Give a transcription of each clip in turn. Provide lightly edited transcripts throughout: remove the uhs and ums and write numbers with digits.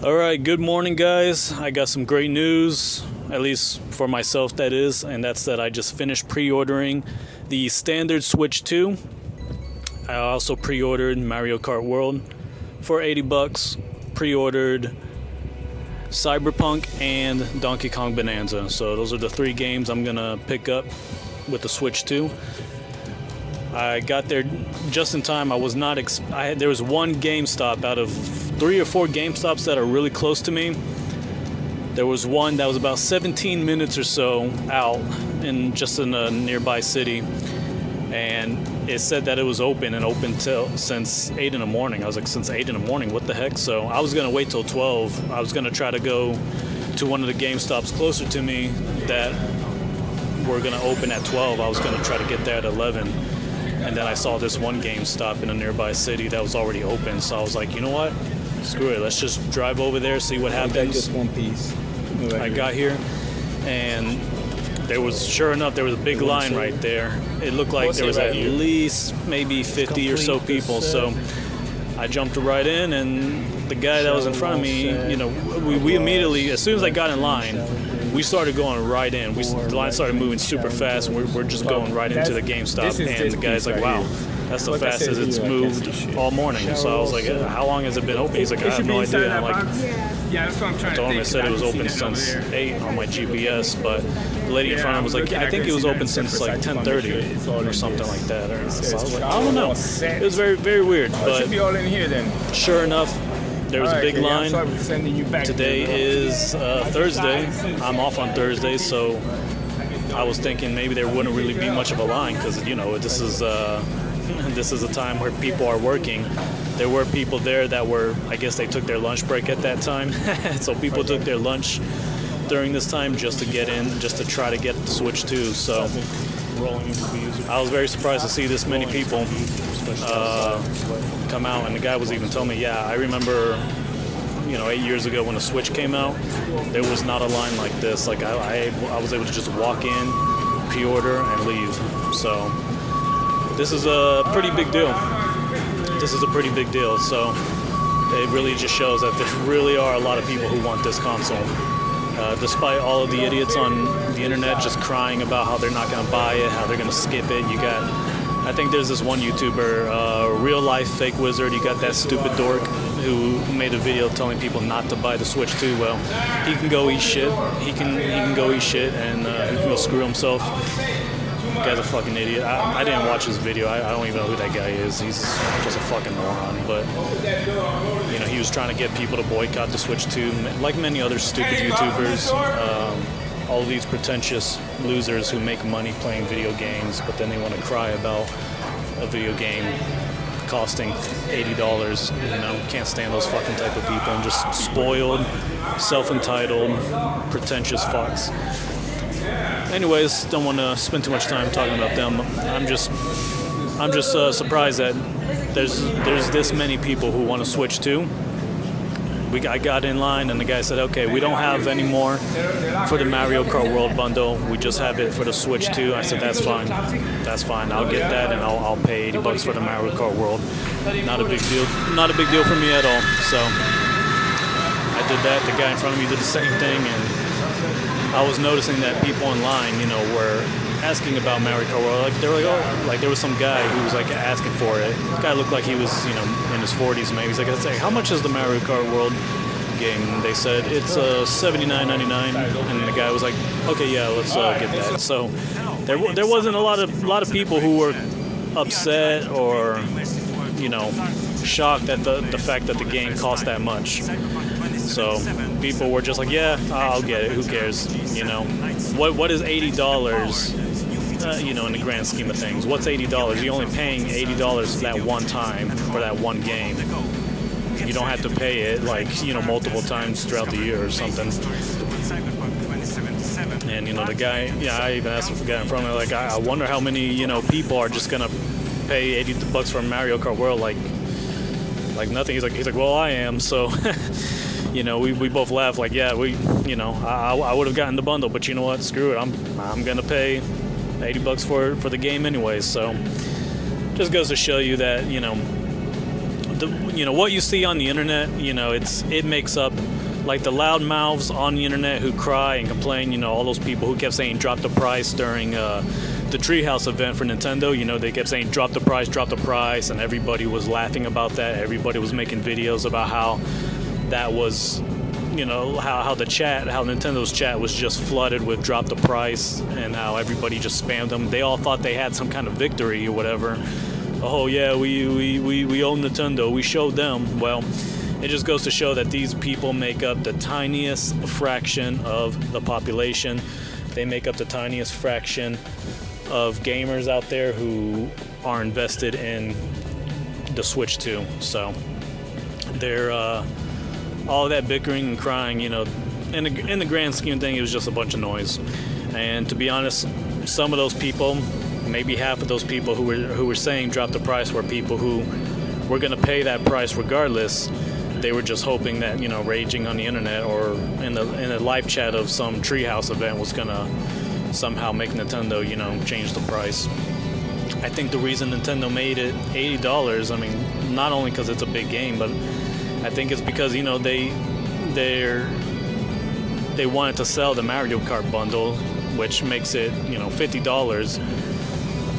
Alright, good morning guys. I got some great news, at least for myself that is, and that's that I just finished pre-ordering the standard Switch 2. I also pre-ordered Mario Kart World for $80, pre-ordered Cyberpunk and Donkey Kong Bananza. So those are the three games I'm gonna pick up with the Switch 2. I got there just in time. I was not. There was one GameStop out of 3 or 4 GameStops that are really close to me. There was one that was about 17 minutes or so out, in a nearby city, and it said that it was open since 8 in the morning. I was like, since 8 in the morning, what the heck? So I was gonna wait till 12. I was gonna try to go to one of the GameStops closer to me that were gonna open at 12. I was gonna try to get there at 11. And then I saw this one GameStop in a nearby city that was already open. So I was like, you know what? Screw it. Let's just drive over there, see what happens. Just one piece. I got here, and sure enough, there was a big line right there. It looked like there was at least maybe 50 or so people. So I jumped right in, and the guy that was in front of me, we immediately, as soon as I got in line, we started going right in. The line started moving super fast, and we're just going right into the GameStop. And the guy's like, wow, that's the fastest it's moved all morning. So I was like, how long has it been open? He's like, I have no idea. And I'm like, that's what I'm trying to told him it said it was open since 8 on my GPS, but the lady in front of him was like, I think it was open since like 10:30 or something like that. So I was like, I don't know. It was very, very weird. But sure enough, there was a big line. Today is Thursday. I'm off on Thursday, so I was thinking maybe there wouldn't really be much of a line because this is a time where people are working. There were people there that I guess they took their lunch break at that time. So people took their lunch during this time just to get in, just to try to get the Switch 2. So I was very surprised to see this many people come out, and the guy was even telling me, yeah, I remember 8 years ago when the Switch came out, there was not a line like this. Like I was able to just walk in, pre-order, and leave. So this is a pretty big deal. So it really just shows that there really are a lot of people who want this console. Despite all of the idiots on the internet just crying about how they're not going to buy it, how they're going to skip it. I think there's this one YouTuber, Real Life Fake Wizard. You got that stupid dork who made a video telling people not to buy the Switch 2. Well, he can go eat shit. He can go eat shit, and he can go screw himself. The guy's a fucking idiot. I didn't watch his video. I don't even know who that guy is. He's just a fucking moron. But he was trying to get people to boycott the Switch 2, like many other stupid YouTubers. All of these pretentious losers who make money playing video games, but then they want to cry about a video game costing $80. Can't stand those fucking type of people. And just spoiled, self-entitled, pretentious fucks. Anyways, don't want to spend too much time talking about them. I'm just surprised that there's this many people who want to Switch 2. I got in line, and the guy said, okay, we don't have any more for the Mario Kart World bundle. We just have it for the Switch 2. I said, that's fine. I'll get that, and I'll pay $80 for the Mario Kart World. Not a big deal. Not a big deal for me at all. So I did that. The guy in front of me did the same thing, and I was noticing that people in line, were asking about Mario Kart World. They were like, oh, like there was some guy who was like asking for it. The guy looked like he was, in his 40s maybe. He's like, how much is the Mario Kart World game? And they said it's $79.99, and the guy was like, okay, yeah, let's get that. So there wasn't a lot of people who were upset or shocked at the fact that the game cost that much. So people were just like, yeah, I'll get it. Who cares? What is $80? In the grand scheme of things, what's $80? You're only paying $80 that one time for that one game. You don't have to pay it multiple times throughout the year or something. And the guy, I even asked the guy in front of me, like, I wonder how many people are just gonna pay $80 for Mario Kart World like nothing. He's like, well, I am. So we both laughed, like, yeah, I would have gotten the bundle, but you know what? Screw it. I'm gonna pay $80 for the game anyway. So just goes to show you that what you see on the internet, it makes up, like, the loud mouths on the internet who cry and complain, all those people who kept saying drop the price during the Treehouse event for Nintendo. They kept saying drop the price, and everybody was laughing about that. Everybody was making videos about how that was, how Nintendo's chat was just flooded with drop the price, and how everybody just spammed them. They all thought they had some kind of victory or whatever. Oh yeah, we own Nintendo, we showed them. Well, it just goes to show that these people make up the tiniest fraction of the population. They make up the tiniest fraction of gamers out there who are invested in the Switch 2. So they're all that bickering and crying, in the grand scheme of things, it was just a bunch of noise. And to be honest, some of those people, maybe half of those people who were saying drop the price, were people who were going to pay that price regardless. They were just hoping that, raging on the internet or in a live chat of some Treehouse event was going to somehow make Nintendo, change the price. I think the reason Nintendo made it $80, I mean, not only because it's a big game, but I think it's because, they wanted to sell the Mario Kart bundle, which makes it, $50.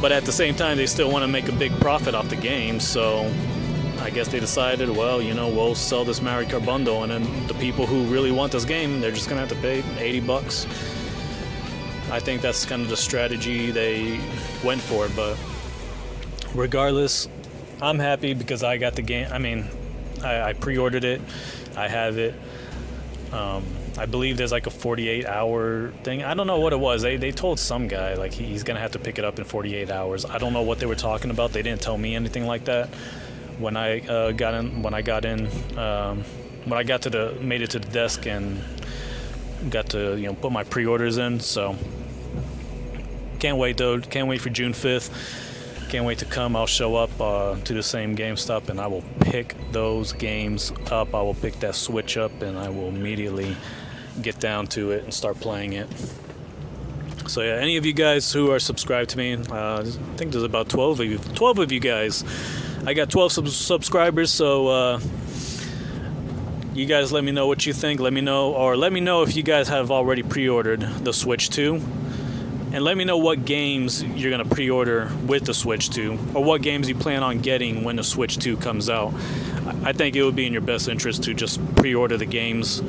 But at the same time, they still want to make a big profit off the game, so I guess they decided, well, we'll sell this Mario Kart bundle, and then the people who really want this game, they're just going to have to pay $80. I think that's kind of the strategy they went for, but regardless, I'm happy because I got the game. I mean, I pre-ordered it. I have it. I believe there's like a 48-hour thing. I don't know what it was. They told some guy like he's gonna have to pick it up in 48 hours. I don't know what they were talking about. They didn't tell me anything like that. When I made it to the desk and got to put my pre-orders in. So can't wait though. Can't wait for June 5th. Can't wait to come. I'll show up to the same GameStop and I will pick those games up. I will pick that Switch up and I will immediately get down to it and start playing it. So yeah, any of you guys who are subscribed to me, I think there's about 12 of you. 12 of you guys. I got 12 subscribers, so you guys let me know what you think. Let me know if you guys have already pre-ordered the Switch 2. And let me know what games you're going to pre-order with the Switch 2, or what games you plan on getting when the Switch 2 comes out. I think it would be in your best interest to just pre-order the games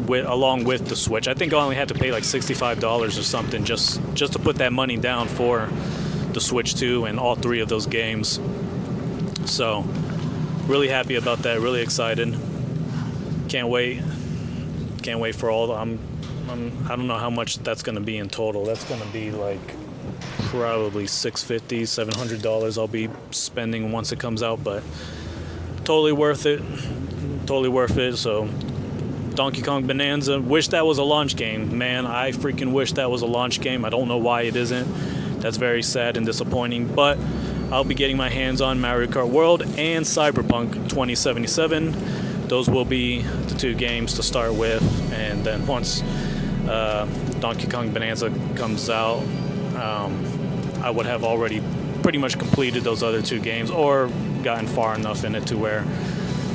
along with the Switch. I think I only had to pay like $65 or something just to put that money down for the Switch 2 and all three of those games. So, really happy about that, really excited. Can't wait for all the... I don't know how much that's going to be in total. That's going to be like probably $650, $700 I'll be spending once it comes out, but totally worth it. Totally worth it. So Donkey Kong Bananza, wish that was a launch game. Man, I freaking wish that was a launch game. I don't know why it isn't. That's very sad and disappointing, but I'll be getting my hands on Mario Kart World and Cyberpunk 2077. Those will be the two games to start with, and then once Donkey Kong Bananza comes out, I would have already pretty much completed those other two games or gotten far enough in it to where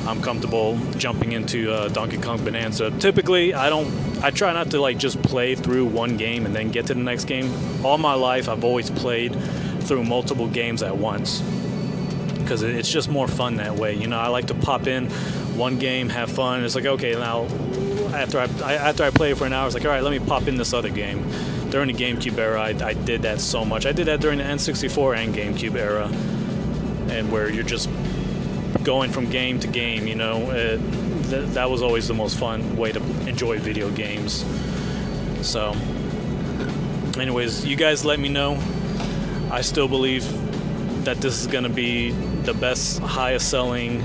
I'm comfortable jumping into Donkey Kong Bonanza. Typically, I try not to like just play through one game and then get to the next game. All my life, I've always played through multiple games at once because it's just more fun that way. You know, I like to pop in one game, have fun. It's like, okay, now after I play for an hour, it's like, all right, let me pop in this other game. During the GameCube era, I did that so much. I did that during the N64 and GameCube era, and where you're just going from game to game, you know. That was always the most fun way to enjoy video games. So, anyways, you guys let me know. I still believe that this is going to be the best, highest selling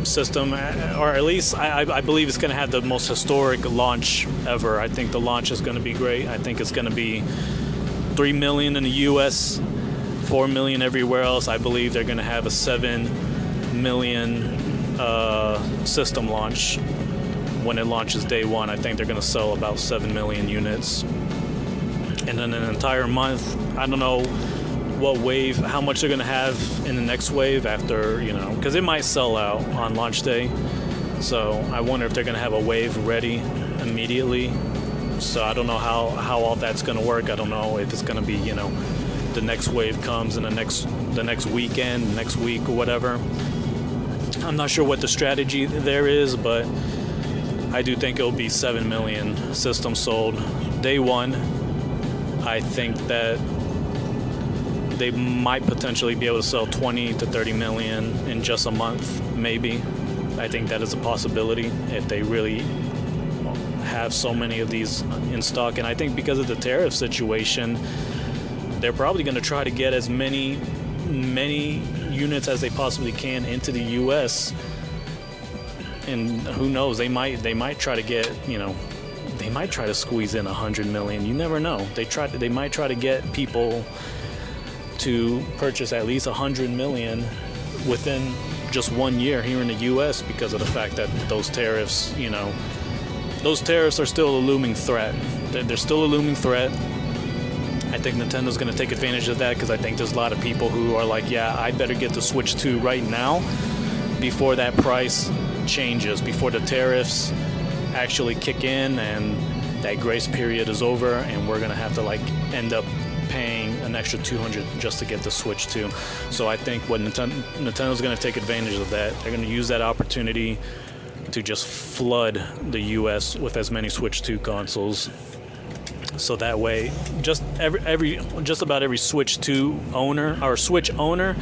system, or at least I believe it's going to have the most historic launch ever. I think the launch is going to be great. I think it's going to be 3 million in the US, 4 million everywhere else. I believe they're going to have a 7 million system launch when it launches day one. I think they're going to sell about 7 million units. And then an entire month, I don't know what wave, how much they're going to have in the next wave after, because it might sell out on launch day. So I wonder if they're going to have a wave ready immediately. So I don't know how all that's going to work. I don't know if it's going to be, the next wave comes in the next weekend, next week or whatever. I'm not sure what the strategy there is, but I do think it'll be 7 million systems sold day one. I think that they might potentially be able to sell 20 to 30 million in just a month, maybe. I think that is a possibility if they really have so many of these in stock. And I think because of the tariff situation, they're probably going to try to get as many units as they possibly can into the U.S. And who knows, they might try to get, they might try to squeeze in 100 million. You never know. They might try to get people to purchase at least 100 million within just 1 year here in the U.S. because of the fact that those tariffs, those tariffs are still a looming threat. They're still a looming threat. I think Nintendo's going to take advantage of that because I think there's a lot of people who are like, yeah, I better get the Switch 2 right now before that price changes, before the tariffs actually kick in and that grace period is over and we're going to have to end up paying an extra $200 just to get the Switch 2. So I think what Nintendo's going to take advantage of that. They're going to use that opportunity to just flood the US with as many Switch 2 consoles. So that way, just about every Switch 2 owner or Switch owner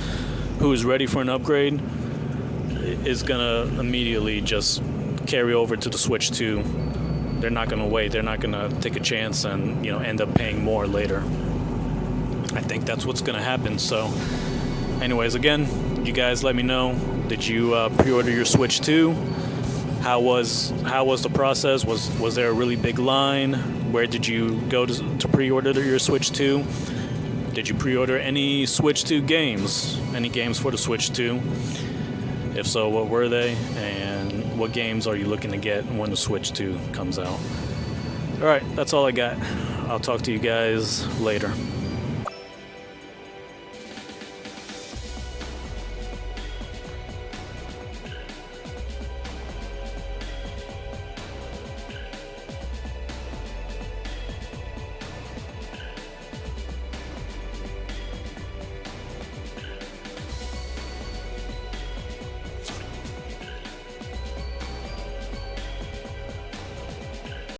who is ready for an upgrade is gonna immediately just carry over to the Switch 2. They're not gonna wait. They're not gonna take a chance and end up paying more later. I think that's what's gonna happen. So, anyways, again, you guys let me know. Did you pre-order your Switch 2? How was the process? Was there a really big line? Where did you go to pre-order your Switch 2? Did you pre-order any Switch 2 games? Any games for the Switch 2? If so, what were they? And what games are you looking to get when the Switch 2 comes out? Alright, that's all I got. I'll talk to you guys later.